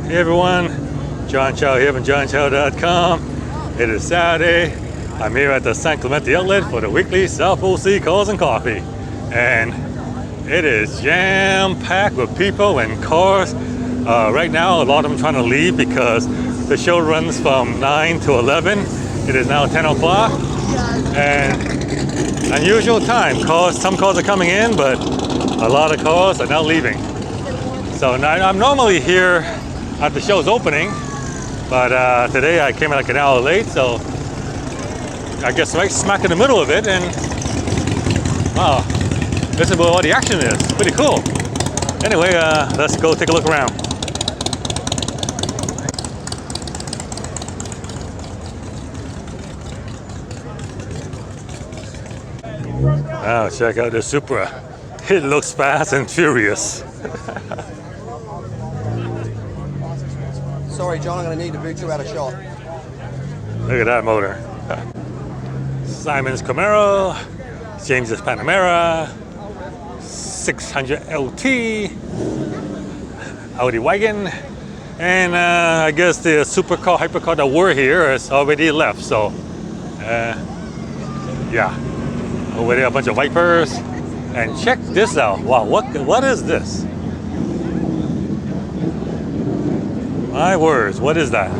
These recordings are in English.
Hey everyone, John Chow here from johnchow.com. It is Saturday. I'm here at the San Clemente Outlet for the weekly South OC Cars and Coffee. And it is jam-packed with people and cars. Right now, a lot of them trying to leave because the show runs from 9 to 11. It is now 10 o'clock. And unusual time. Some cars are coming in, but a lot of cars are now leaving. So I'm normally here at the show's opening, but today I came in like an hour late, so I guess right smack in the middle of it, and wow, this is where all the action is. Pretty cool. Anyway, let's go take a look around. Oh, check out the Supra. It looks fast and furious. Sorry, John, I'm going to need to boot you out of shot. Look at that motor. Simon's Camaro, James's Panamera, 600 LT, Audi wagon, and I guess the supercar, hypercar that were here has already left. So, yeah, over there a bunch of Vipers, and check this out. Wow, what is this? My words, what is that?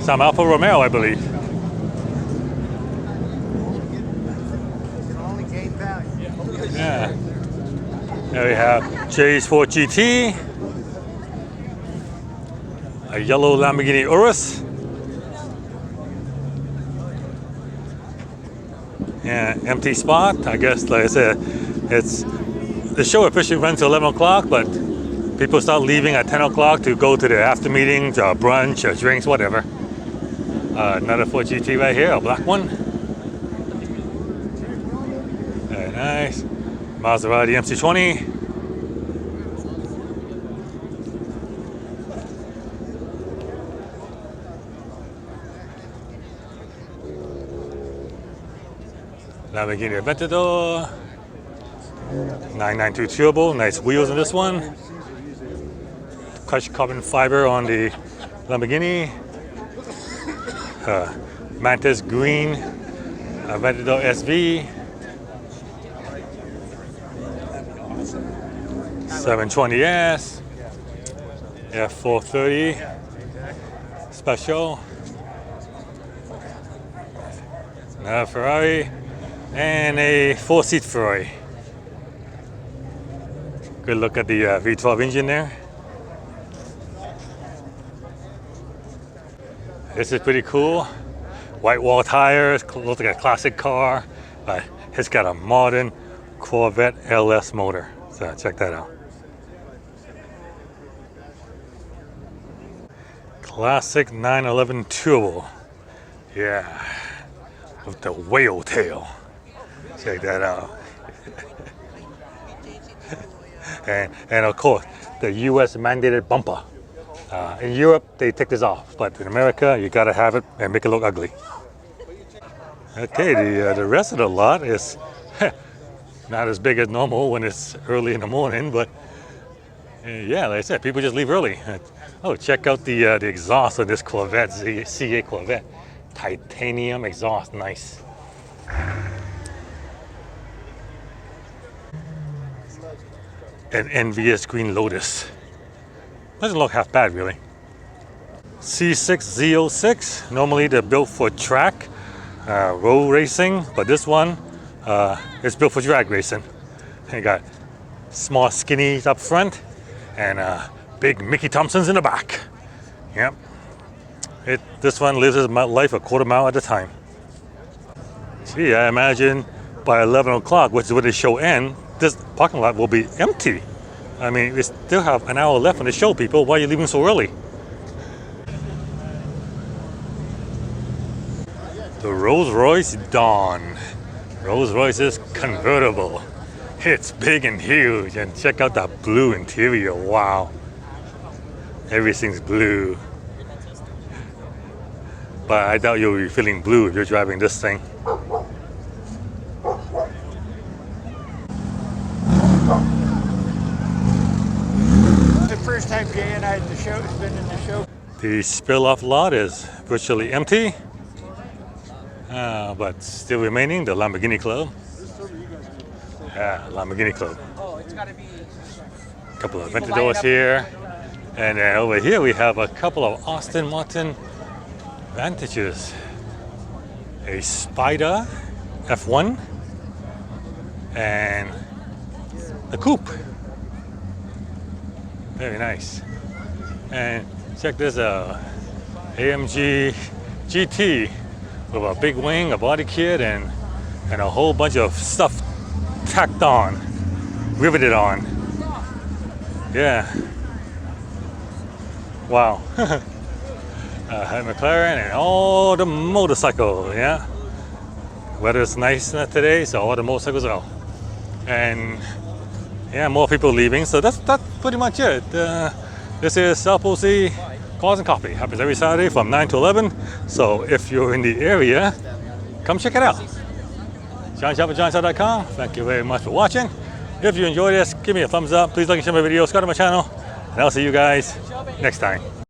Some Alfa Romeo, I believe. Yeah. There we have J4 GT, a yellow Lamborghini Urus, yeah, empty spot. I guess, like I said, the show officially runs till 11 o'clock, but people start leaving at 10 o'clock to go to their after meetings, or brunch, or drinks, whatever. Another 4 GT right here, a black one. Very nice. Maserati MC20. Lamborghini Aventador. 992 Turbo, nice wheels in this one. Crushed carbon fiber on the Lamborghini. Mantis Green Aventador SV. 720S. F430 Special. Another Ferrari. And a 4-seat Ferrari. Good look at the V12 engine there. This is pretty cool. White wall tires, looks like a classic car, but it's got a modern Corvette LS motor. So check that out. Classic 911 Turbo. Yeah, with the whale tail. Check that out. and of course, the US mandated bumper. In Europe, they take this off, but in America, you gotta have it and make it look ugly. Okay, the rest of the lot is not as big as normal when it's early in the morning, but yeah, like I said, people just leave early. Oh, check out the exhaust of this Corvette, CA Corvette. Titanium exhaust, nice. An envious green Lotus. Doesn't look half bad, really. C6Z06. Normally they're built for track, road racing, but this one is built for drag racing. And you got small skinnies up front and big Mickey Thompsons in the back. Yep. This one lives its life a quarter mile at a time. Gee, I imagine by 11 o'clock, which is where the show ends, this parking lot will be empty. I mean, we still have an hour left on the show, people. Why are you leaving so early? The Rolls-Royce Dawn. Rolls-Royce's convertible. It's big and huge, and check out that blue interior. Wow. Everything's blue. But I doubt you'll be feeling blue if you're driving this thing. first time Jay and I at the show has been in the show. The spill-off lot is virtually empty, but still remaining the Lamborghini Club. Yeah, Lamborghini Club. A couple of Ventadors here, and then over here we have a couple of Aston Martin Vantages, a Spider F1, and a coupe. Very nice. And check this out, AMG GT with a big wing, a body kit, and a whole bunch of stuff tacked on, riveted on. Yeah. Wow. McLaren and all the motorcycles. Yeah. Weather's nice today, so all the motorcycles are out. And yeah, more people leaving. So that's pretty much it. This is South Pole Sea Cars and Coffee. Happens every Saturday from 9 to 11. So if you're in the area, come check it out. John Shop at johnshop.com. Thank you very much for watching. If you enjoyed this, give me a thumbs up. Please like and share my video. Subscribe to my channel. And I'll see you guys next time.